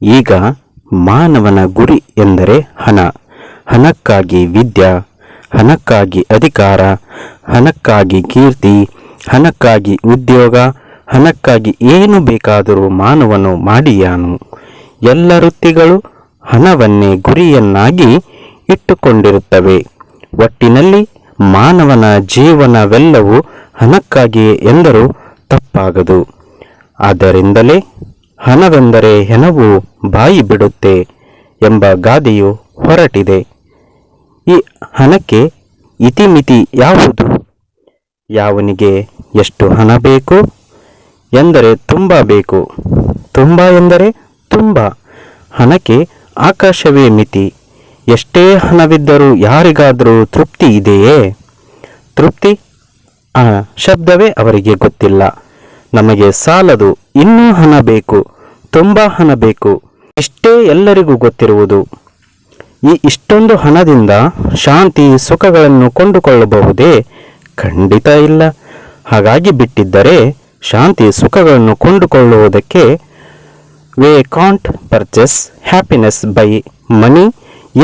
ಈಗ ಮಾನವನ ಗುರಿ ಎಂದರೆ ಹಣ. ಹಣಕ್ಕಾಗಿ ವಿದ್ಯೆ, ಹಣಕ್ಕಾಗಿ ಅಧಿಕಾರ, ಹಣಕ್ಕಾಗಿ ಕೀರ್ತಿ, ಹಣಕ್ಕಾಗಿ ಉದ್ಯೋಗ, ಹಣಕ್ಕಾಗಿ ಏನು ಬೇಕಾದರೂ ಮಾನವನು ಮಾಡಿಯಾನು. ಎಲ್ಲ ವೃತ್ತಿಗಳು ಹಣವನ್ನೇ ಗುರಿಯನ್ನಾಗಿ ಇಟ್ಟುಕೊಂಡಿರುತ್ತವೆ. ಒಟ್ಟಿನಲ್ಲಿ ಮಾನವನ ಜೀವನವೆಲ್ಲವೂ ಹಣಕ್ಕಾಗಿಯೇ ಎಂದರೂ ತಪ್ಪಾಗದು. ಆದ್ದರಿಂದಲೇ ಹಣವೆಂದರೆ ಹೆಣವು ಬಾಯಿ ಬಿಡುತ್ತೆ ಎಂಬ ಗಾದೆಯು ಹೊರಟಿದೆ. ಈ ಹಣಕ್ಕೆ ಇತಿಮಿತಿ ಯಾವುದು? ಯಾವನಿಗೆ ಎಷ್ಟು ಹಣ ಬೇಕು ಎಂದರೆ ತುಂಬ ಬೇಕು, ತುಂಬ ಎಂದರೆ ತುಂಬ. ಹಣಕ್ಕೆ ಆಕಾಶವೇ ಮಿತಿ. ಎಷ್ಟೇ ಹಣವಿದ್ದರೂ ಯಾರಿಗಾದರೂ ತೃಪ್ತಿ ಇದೆಯೇ? ತೃಪ್ತಿ ಆ ಶಬ್ದವೇ ಅವರಿಗೆ ಗೊತ್ತಿಲ್ಲ. ನಮಗೆ ಸಾಲದು, ಇನ್ನೂ ಹಣ ಬೇಕು, ತುಂಬ ಹಣ ಬೇಕು, ಇಷ್ಟೇ ಎಲ್ಲರಿಗೂ ಗೊತ್ತಿರುವುದು. ಈ ಇಷ್ಟೊಂದು ಹಣದಿಂದ ಶಾಂತಿ ಸುಖಗಳನ್ನು ಕೊಂಡುಕೊಳ್ಳಬಹುದೇ? ಖಂಡಿತ ಇಲ್ಲ. ಹಾಗಾಗಿ ಬಿಟ್ಟಿದ್ದರೆ ಶಾಂತಿ ಸುಖಗಳನ್ನು ಕೊಂಡುಕೊಳ್ಳುವುದಕ್ಕೆ we can't purchase happiness by money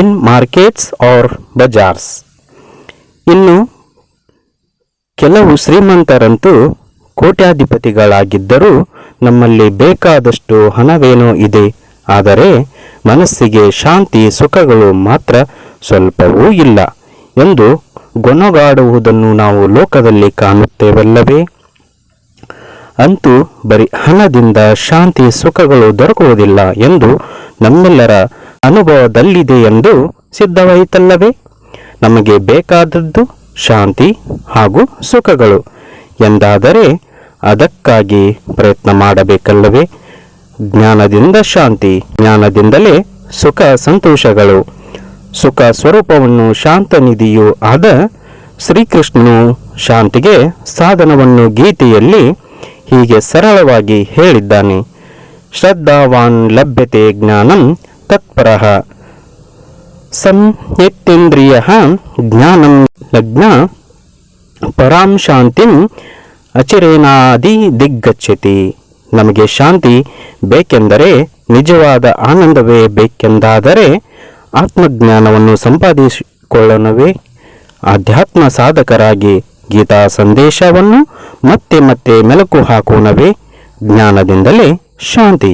in markets or bazaars. ಇನ್ನು ಕೆಲವು ಶ್ರೀಮಂತರಂತೂ ಕೋಟ್ಯಾಧಿಪತಿಗಳಾಗಿದ್ದರೂ ನಮ್ಮಲ್ಲಿ ಬೇಕಾದಷ್ಟು ಹಣವೇನೋ ಇದೆ, ಆದರೆ ಮನಸ್ಸಿಗೆ ಶಾಂತಿ ಸುಖಗಳು ಮಾತ್ರ ಸ್ವಲ್ಪವೂ ಇಲ್ಲ ಎಂದು ಗೊಣಗಾಡುವುದನ್ನು ನಾವು ಲೋಕದಲ್ಲಿ ಕಾಣುತ್ತೇವಲ್ಲವೇ? ಅಂತೂ ಬರೀ ಹಣದಿಂದ ಶಾಂತಿ ಸುಖಗಳು ದೊರಕುವುದಿಲ್ಲ ಎಂದು ನಮ್ಮೆಲ್ಲರ ಅನುಭವದಲ್ಲಿದೆ ಎಂದು ಸಿದ್ಧವಾಯಿತಲ್ಲವೇ? ನಮಗೆ ಬೇಕಾದದ್ದು ಶಾಂತಿ ಹಾಗೂ ಸುಖಗಳು ಎಂದಾದರೆ ಅದಕ್ಕಾಗಿ ಪ್ರಯತ್ನ ಮಾಡಬೇಕಲ್ಲವೇ? ಜ್ಞಾನದಿಂದ ಶಾಂತಿ, ಜ್ಞಾನದಿಂದಲೇ ಸುಖ ಸಂತೋಷಗಳು. ಸುಖ ಸ್ವರೂಪವನ್ನು ಶಾಂತನಿಧಿಯೂ ಆದ ಶ್ರೀಕೃಷ್ಣನು ಶಾಂತಿಗೆ ಸಾಧನವನ್ನು ಗೀತೆಯಲ್ಲಿ ಹೀಗೆ ಸರಳವಾಗಿ ಹೇಳಿದ್ದಾನೆ. ಶ್ರದ್ಧಾವಾನ್ ಲಭ್ಯತೆ ಜ್ಞಾನಂ ತತ್ಪರಃ ಸಂಯತೇಂದ್ರಿಯಃ ಜ್ಞಾನಂ ಲಗ್ನ ಪರಾಂ ಶಾಂತಿಂ ಅಚಿರೇನಾದಿ ದಿಗ್ಗಚ್ಚತಿ. ನಮಗೆ ಶಾಂತಿ ಬೇಕೆಂದರೆ, ನಿಜವಾದ ಆನಂದವೇ ಬೇಕೆಂದಾದರೆ ಆತ್ಮಜ್ಞಾನವನ್ನು ಸಂಪಾದಿಸಿಕೊಳ್ಳೋಣವೇ? ಆಧ್ಯಾತ್ಮ ಸಾಧಕರಾಗಿ ಗೀತಾ ಸಂದೇಶವನ್ನು ಮತ್ತೆ ಮತ್ತೆ ಮೆಲುಕು ಹಾಕೋಣವೇ? ಜ್ಞಾನದಿಂದಲೇ ಶಾಂತಿ.